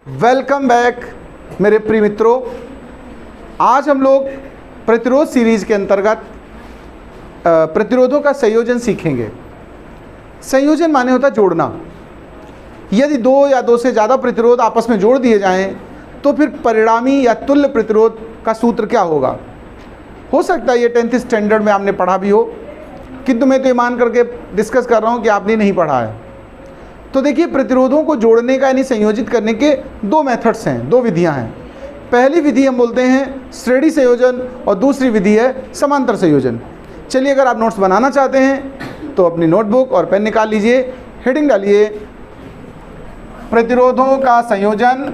Welcome back मेरे प्रिय मित्रों। आज हम लोग प्रतिरोध सीरीज के अंतर्गत प्रतिरोधों का संयोजन सीखेंगे। संयोजन माने होता है जोड़ना। यदि दो या दो से ज़्यादा प्रतिरोध आपस में जोड़ दिए जाएं तो फिर परिणामी या तुल्य प्रतिरोध का सूत्र क्या होगा। हो सकता है ये 10th स्टैंडर्ड में आपने पढ़ा भी हो, किंतु मैं तो ईमान करके डिस्कस कर रहा हूँ कि आपने नहीं पढ़ा है। तो देखिए, प्रतिरोधों को जोड़ने का यानी संयोजित करने के दो मेथड्स हैं, दो विधियां हैं। पहली विधि हम बोलते हैं श्रेणी संयोजन और दूसरी विधि है समांतर संयोजन। चलिए, अगर आप नोट्स बनाना चाहते हैं तो अपनी नोटबुक और पेन निकाल लीजिए, हेडिंग डालिए प्रतिरोधों का संयोजन।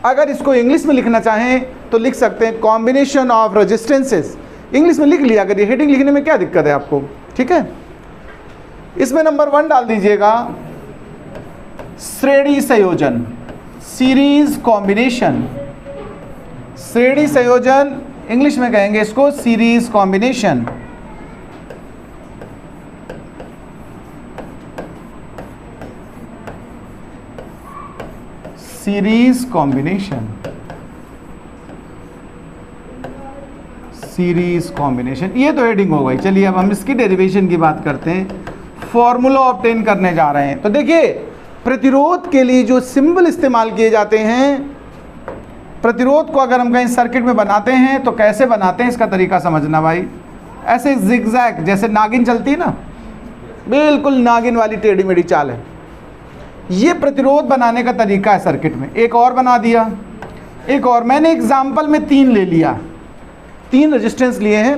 अगर इसको इंग्लिश में लिखना चाहें तो लिख सकते हैं कॉम्बिनेशन ऑफ रेजिस्टेंसेस। इंग्लिश में लिख लिया करिए, हेडिंग लिखने में क्या दिक्कत है आपको, ठीक है। इसमें नंबर 1 डाल दीजिएगा श्रेणी संयोजन, सीरीज कॉम्बिनेशन। श्रेणी संयोजन इंग्लिश में कहेंगे इसको series combination. Series combination, series combination, ये तो हेडिंग हो गई। चलिए अब हम इसकी डेरिवेशन की बात करते हैं, फॉर्मूला ऑब्टेन करने जा रहे हैं। तो देखिए, प्रतिरोध के लिए जो सिंबल इस्तेमाल किए जाते हैं, प्रतिरोध को अगर हम कहीं सर्किट में बनाते हैं तो कैसे बनाते हैं इसका तरीका समझना भाई। ऐसे जिगजैग, जैसे नागिन चलती है ना, बिल्कुल नागिन वाली टेढ़ी मेढ़ी चाल है। ये प्रतिरोध बनाने का तरीका है सर्किट में। एक और बना दिया, एक और। मैंने एग्जाम्पल में 3 ले लिया, 3 रेजिस्टेंस लिए हैं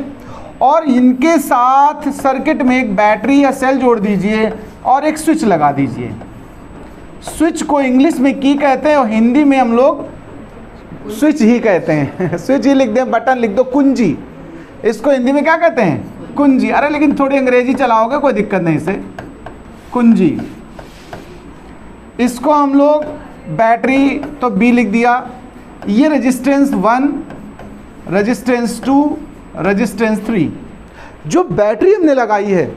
और इनके साथ सर्किट में एक बैटरी या सेल जोड़ दीजिए और एक स्विच लगा दीजिए। स्विच को इंग्लिश में की कहते हैं और हिंदी में हम लोग स्विच ही कहते हैं। स्विच ही लिख दें, बटन लिख दो कुंजी, इसको हिंदी में क्या कहते हैं, कुंजी। अरे लेकिन थोड़ी अंग्रेजी चलाओगे कोई दिक्कत नहीं, इसे कुंजी। इसको हम लोग बैटरी तो बी लिख दिया। ये रेजिस्टेंस 1, रेजिस्टेंस 2, रेजिस्टेंस 3। जो बैटरी हमने लगाई है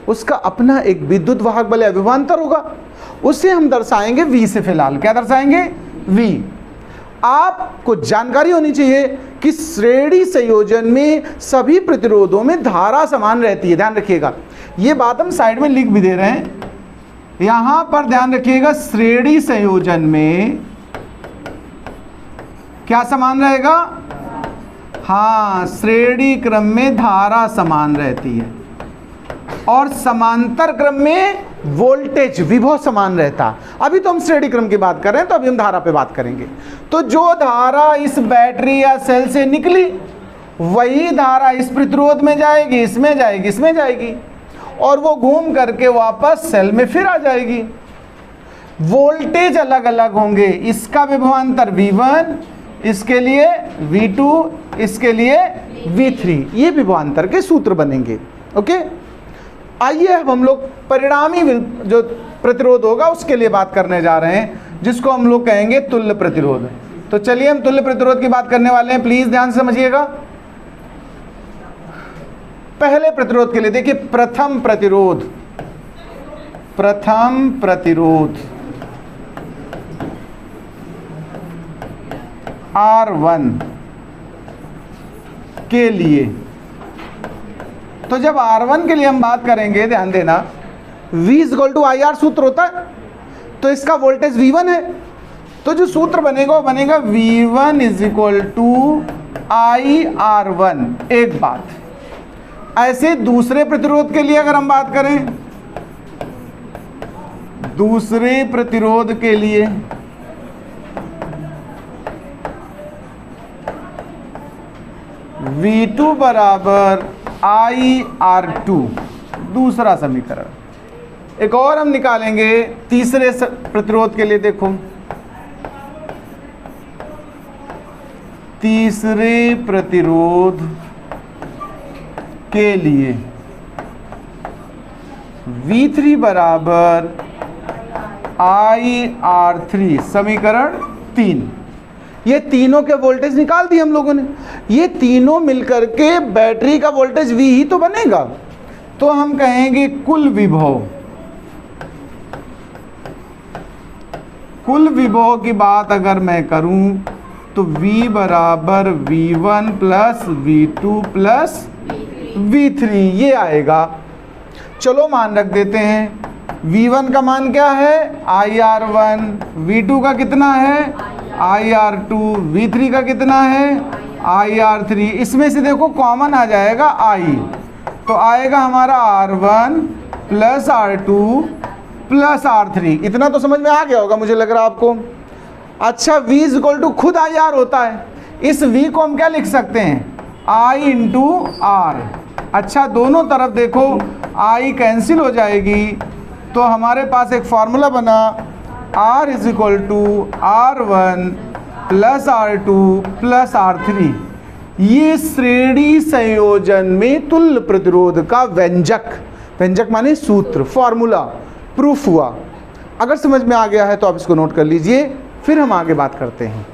उसका अपना एक विद्युत वाहक बल या विभवांतर होगा, उसे हम दर्शाएंगे V से। फिलहाल क्या दर्शाएंगे, V। आपको जानकारी होनी चाहिए कि श्रेणी संयोजन में सभी प्रतिरोधों में धारा समान रहती है। ध्यान रखिएगा, ये बात हम साइड में लिख भी दे रहे हैं। यहां पर ध्यान रखिएगा, श्रेणी संयोजन में क्या समान रहेगा, हाँ, श्रेणी क्रम में धारा समान रहती है और समांतर क्रम में वोल्टेज विभव समान रहता। अभी तो हम श्रेणी क्रम की बात कर रहे हैं, तो अभी हम धारा पे बात करेंगे। तो जो धारा इस बैटरी या सेल से निकली वही धारा इस प्रतिरोध में जाएगी, इसमें जाएगी, इसमें जाएगी और वो घूम करके वापस सेल में फिर आ जाएगी। वोल्टेज अलग अलग होंगे, इसका विभवांतर V1, इसके लिए V2, इसके लिए V3। ये विभवांतर के सूत्र बनेंगे। ओके, आइए अब हम लोग परिणामी जो प्रतिरोध होगा उसके लिए बात करने जा रहे हैं, जिसको हम लोग कहेंगे तुल्य प्रतिरोध। तो चलिए हम तुल्य प्रतिरोध की बात करने वाले हैं, प्लीज ध्यान से समझिएगा। पहले प्रतिरोध के लिए देखिए, प्रथम प्रतिरोध, प्रथम प्रतिरोध R1 के लिए। तो जब R1 के लिए हम बात करेंगे, ध्यान देना, V = IR सूत्र होता है, तो इसका वोल्टेज V1 है, तो जो सूत्र बनेगा वो बनेगा V1 = IR1। एक बात। ऐसे दूसरे प्रतिरोध के लिए अगर हम बात करें, दूसरे प्रतिरोध के लिए V2 = IR2, दूसरा समीकरण। एक और हम निकालेंगे तीसरे प्रतिरोध के लिए। देखो, तीसरे प्रतिरोध के लिए V3 = IR3, समीकरण 3। ये तीनों के वोल्टेज निकाल दिए हम लोगों ने। ये तीनों मिलकर के बैटरी का वोल्टेज V ही तो बनेगा। तो हम कहेंगे कुल विभव, कुल विभव की बात अगर मैं करूं तो V बराबर V1 plus V2 plus V3 ये आएगा। चलो मान रख देते हैं। V1 का मान क्या है IR1, V2 का कितना है IR2, V3 का कितना है IR3। इसमें से देखो कॉमन आ जाएगा I, तो आएगा हमारा R1 plus R2 plus R3। इतना तो समझ में आ गया होगा मुझे लग रहा है आपको। अच्छा V इज इक्वल टू खुद IR होता है, इस V को हम क्या लिख सकते हैं I इंटू R। अच्छा दोनों तरफ देखो I कैंसिल हो जाएगी, तो हमारे पास एक फॉर्मूला बना R is equal to R1 plus R2 plus R3। ये श्रेणी संयोजन में तुल्य प्रतिरोध का व्यंजक, व्यंजक माने सूत्र, फॉर्मूला प्रूफ हुआ। अगर समझ में आ गया है तो आप इसको नोट कर लीजिए, फिर हम आगे बात करते हैं।